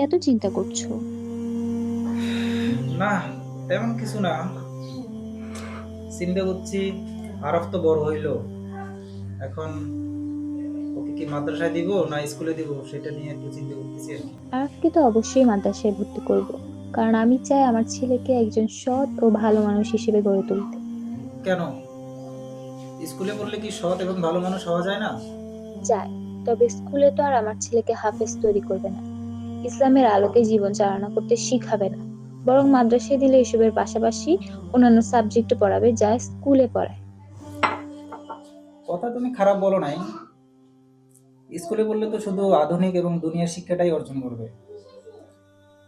এত চিন্তা করছো? না, তেমন কিছু না। চিন্তা করছি আরফ তো বড় হইলো, এখন ওকে কি মাদ্রাসায় দিব না স্কুলে দিব সেটা নিয়ে একটু চিন্তা করতেছি আর কি। আরফকে তো অবশ্যই মাদ্রাসায় ভর্তি করব, কারণ আমি চাই আমার ছেলেকে একজন সৎ ও ভালো মানুষ হিসেবে গড়ে তুলতে। কেন, স্কুলে পড়লে কি সৎ এবং ভালো মানুষ হওয়া যায় না? চাই, তবে স্কুলে তো আর আমার ছেলেকে হাফেজ তৈরি করবে না, ইসলামের আলোকে জীবন চালনা করতে শিখাবে না। বরং মাদ্রাসায় দিলে এসবের পাশাপাশি অন্যান্য সাবজেক্ট পড়াবে যা স্কুলে পড়ায়। কথা তুমি খারাপ বলো নাই। স্কুলে পড়লে তো শুধু আধুনিক এবং দুনিয়ার শিক্ষাটাই অর্জন করবে,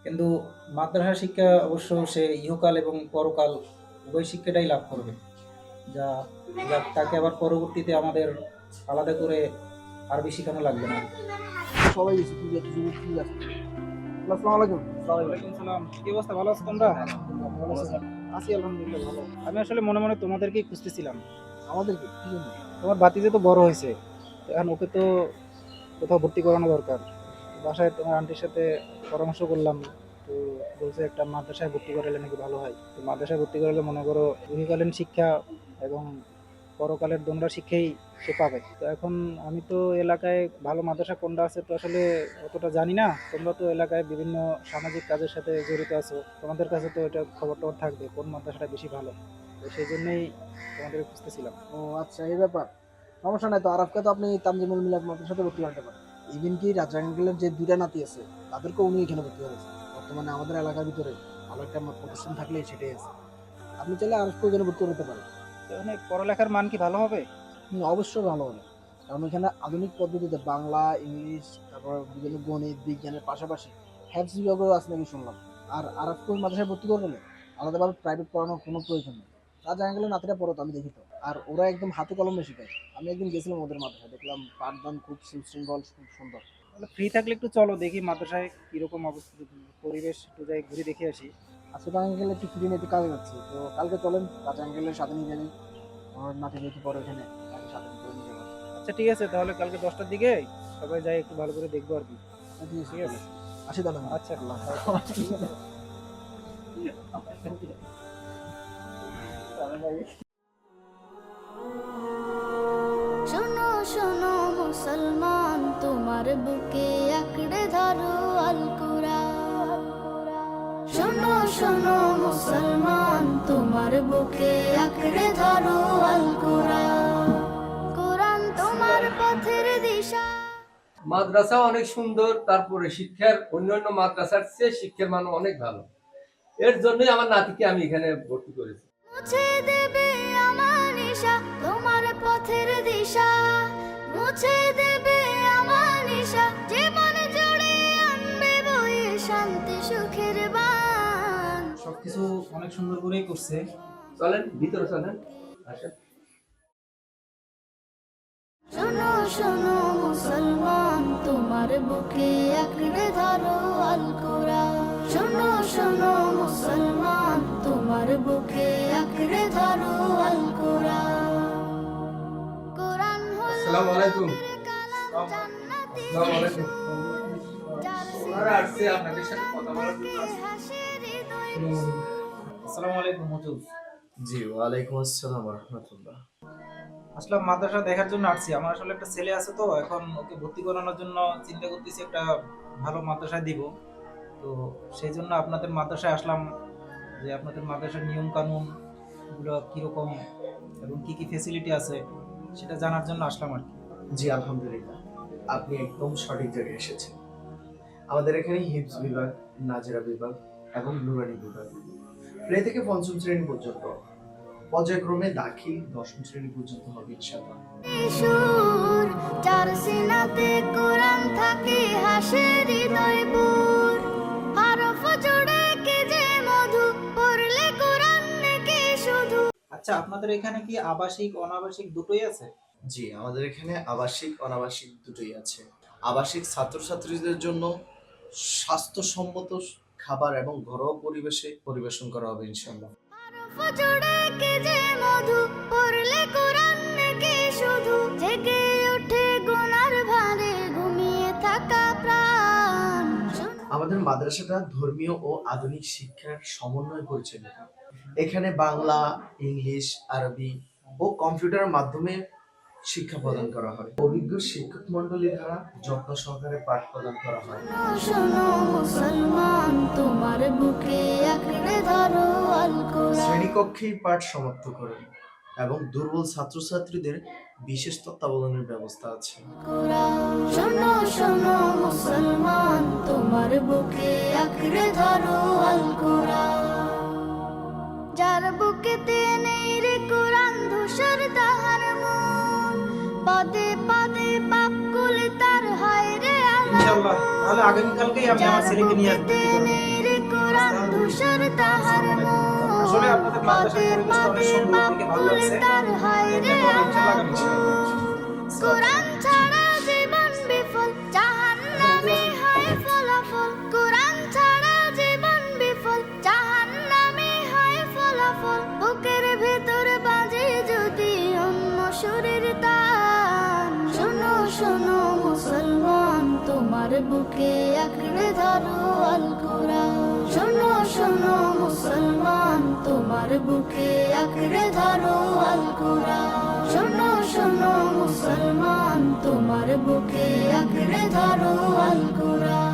কিন্তু মাদ্রাসা শিক্ষা অবশ্য সে ইহকাল এবং পরকাল উভয় শিক্ষাটাই লাভ করবে, যা যা তাকে আবার পরবর্তীতে আমাদের আলাদা করে আরবি শেখানো লাগবে না। সবাই গেছে তুই যত যুবক তুই যাচ্ছে। আসসালামু আলাইকুম। ওয়ালাইকুম সালাম। কি অবস্থা, ভালো আছো তোমরা? ভালো আছেন? আছি আলহামদুলিল্লাহ ভালো। আমি আসলে মনে মনে তোমাদেরকেই খুঁজতেছিলাম। আমাদেরকে কি জন্য? তোমার ভাতিজে তো বড় হয়েছে, তো এখন ওকে তো কোথাও ভর্তি করানো দরকার। বাসায় তোমার আন্টির সাথে পরামর্শ করলাম, তো বলছে একটা মাদ্রাসায় ভর্তি করালে নাকি ভালো হয়। তো মাদ্রাসায় ভর্তি করালে মনে করো ইহকালীন শিক্ষা এবং পরকালের দোনরা শিক্ষাই সে পাবে। তো এখন আমি তো এলাকায় ভালো মাদ্রাসা কোনটা আছে তো আসলে অতটা জানি না। তোমরা তো এলাকায় বিভিন্ন সামাজিক কাজের সাথে জড়িত আছো, তোমাদের কাছে তো এটা খবর টবর থাকবে কোন মাদ্রাসাটা বেশি ভালো। তো সেই জন্যই তোমাদের খুঁজতেছিলাম। ও আচ্ছা, এই ব্যাপার। সমস্যা নাই তো, আরবকে তো আপনি তানজিমুল মিলাদ মাদ্রাসাতে ভর্তি করাতে পারেন। ইভেন কি রাজা আঙ্কেলের যে দুইটা নাতি আছে তাদেরকেও উনি এখানে ভর্তি করেছেন। বর্তমানে আমাদের এলাকার ভিতরে ভালো একটা প্রতিষ্ঠান থাকলে সেটাই আছে। আপনি চাইলে আরবকেও এখানে ভর্তি করতে পারেন। তো এখানে পড়ালেখার মান কি ভালো হবে? অবশ্যই ভালো হবে, কারণ এখানে আধুনিক পদ্ধতিতে বাংলা, ইংলিশ, তারপর বিভিন্ন গণিত বিজ্ঞানের পাশাপাশি হ্যাপস বিভাগও আছে নাকি শুনলাম। আর আরবকে মাদ্রাসায় ভর্তি করলে আলাদাভাবে প্রাইভেট পড়ানোর কোনো প্রয়োজন নেই। রাজা আঙ্কেলের নাতিরা পড়ো তো, আমি দেখি তো। আর ওরা একদম হাতে কলমে শেখায়। আমি একদিন গেছিলাম ওদের মাদ্রাসায়, দেখলাম পাঠদান খুব সুশৃঙ্খল, খুব সুন্দর। তাহলে ফ্রি থাকলে একটু চলো দেখি মাদ্রাসায় কিরকম অবস্থা, পরিবেশ একটু যাই ঘুরে দেখে আসি। আসলে আঙ্কেল একটু ফ্রি নিতে কাজে যাচ্ছি, তো কালকে চলেন রাজা আঙ্কেলের সাথে নিয়ে যাবি। আমার নাতি যেহেতু পরে এখানে, তাকে সাথে করে নিয়ে যাবো। আচ্ছা ঠিক আছে, তাহলে কালকে 10টার দিকে সবাই যাই একটু ভালো করে দেখবো আর কি। ঠিক আছে, আসি দাদা। আচ্ছা আল্লাহ ঠিক আছে। শোনো শোনো মুসলমান, তোমার বুকে আঁকড়ে ধরো আল কুরআন। শোনো শোনো মুসলমান, তোমার বুকে আঁকড়ে ধরো আল কুরআন। কোরআন তোমার পথের দিশা। মাদ্রাসা অনেক সুন্দর, তারপরে শিক্ষার অন্যান্য মাদ্রাসার চেয়ে শিক্ষার মান অনেক ভালো। এর জন্যই আমার নাতিকে আমি এখানে ভর্তি করেছি। মুছে দেবে আমার নিশা, তোমার পথের দিশা। মুছে দেবে আমার নিশা, জীবন জুড়ে আনবে বয়ে শান্তি সুখের বান। সবকিছু অনেক সুন্দর করেই করছে। চলেন ভিতরে চলেন, আসেন। শোনো শোনো মুসলমান, তোমার বুকে আঁকড়ে ধরো আল কুরআন। শোনো শোনো মুসলমান, তোমার বুকে আঁকড়ে ধরো আল কুরআন। কোরআন হলো আসসালামু আলাইকুম। নূরের কালাম, জান্নাতি আসসালামু আলাইকুম। যার ওনারা আসছে আপনাদের সাথে কথা বলার জন্য সিনাতে আসছে। হাসে হৃদয়। আসসালামু আলাইকুম হুজুর। জি ওয়ালাইকুম আসসালাম রহমতুল্লাহ। আসলাম মাদ্রাসা দেখার জন্য আসছি। আমার আসলে একটা ছেলে আছে, তো এখন ওকে ভর্তি করানোর জন্য চিন্তা করতেছি একটা ভালো মাদ্রাসায় দিব। তো সেই জন্য আপনাদের মাদ্রাসায় আসলাম, যে আপনাদের মাদ্রাসার নিয়ম কানুন গুলো কিরকম এবং কি কি ফেসিলিটি আছে সেটা জানার জন্য আসলাম আর কি। জি আলহামদুলিল্লাহ, আপনি একদম সঠিক জায়গায় এসেছেন। আমাদের এখানে হিফজ বিভাগ, নাজেরা বিভাগ এবং নুরানি বিভাগ প্লে থেকে পঞ্চম শ্রেণী পর্যন্ত, পর্যায়ক্রমে দাখিল দশম শ্রেণী পর্যন্ত হবে ইনশাআল্লাহ। সুর, যার সিনাতে কোরআন থাকে হাসে হৃদয়পুর। হরফ জোড়ে কে যে মধু, পড়লে কোরআন নাকি শুধু। আচ্ছা, আপনাদের এখানে কি আবাসিক অনাবাসিক দুটোই আছে? জি আমাদের এখানে আবাসিক অনাবাসিক দুটোই আছে। আবাসিক ছাত্রছাত্রীদের জন্য স্বাস্থ্যসম্মত খাবার এবং ঘরোয়া পরিবেশে পরিবেশন করা হবে ইনশাআল্লাহ। হরফ জোড়ে কে যে মধু, পড়লে কোরআন নাকি শুধু। জেগে ওঠে গুনার ভারে, ঘুমিয়ে থাকা প্রাণ। আমাদের আমাদের মাদ্রাসাটা ধর্মীয় ও আধুনিক শিক্ষার সমন্বয়ে পরিচালিত। এখানে বাংলা, ইংলিশ, আরবি ও কম্পিউটারের মাধ্যমে শিক্ষা প্রদান করা হয়। অভিজ্ঞ শিক্ষক মন্ডলী দ্বারা যত্ন সহকারে পাঠ প্রদান করা হয়। শোনো মুসলমান, তোমার বুকে আঁকড়ে ধরো আল কোরআন। শ্রেণীকক্ষেই পাঠ সমাপ্ত করেন এবং দুর্বল ছাত্রছাত্রীদের বিশেষ তত্ত্বাবধানের ব্যবস্থা আছে। শোনো শোনো মুসলমান, তোমার বুকে আঁকড়ে ধরো আল কোরআন। যার বুকেতে নেই রে কোরআন ধূসর তাহার মন, পদে পদে পাপ কুলে তার হয় রে ইনশাআল্লাহ তাহলে আগামীকালকেই আমি আমার ছেলেকে নিয়ে আসবো। নেই রে কোরআন ধূসর তাহার মন, আসলে আপনাদের মাদ্রাসার পরিবেশটা অনেক সুন্দর, দেখে ভালো লাগছে। তার হয় রে ইনশাআল্লাহ আগামী কোরআন ছাড়া জীবন বিফল, জাহান্নামে হয় ফলাফল। কোরআন ছাড়া জীবন বিফল, জাহান্নামে হয় ফলাফল। বুকের ভেতর বাজে যদি অন্য সুরের তান, শোনো শোনো মুসলমান, তোমার বুকে আঁকড়ে ধরো আল কোরআন। শোনো শোনো মুসলমান, তোমার বুকে আঁকড়ে ধরো আল কোরআন। শোনো শোনো মুসলমান, তোমার বুকে আঁকড়ে ধরো আল কোরআন।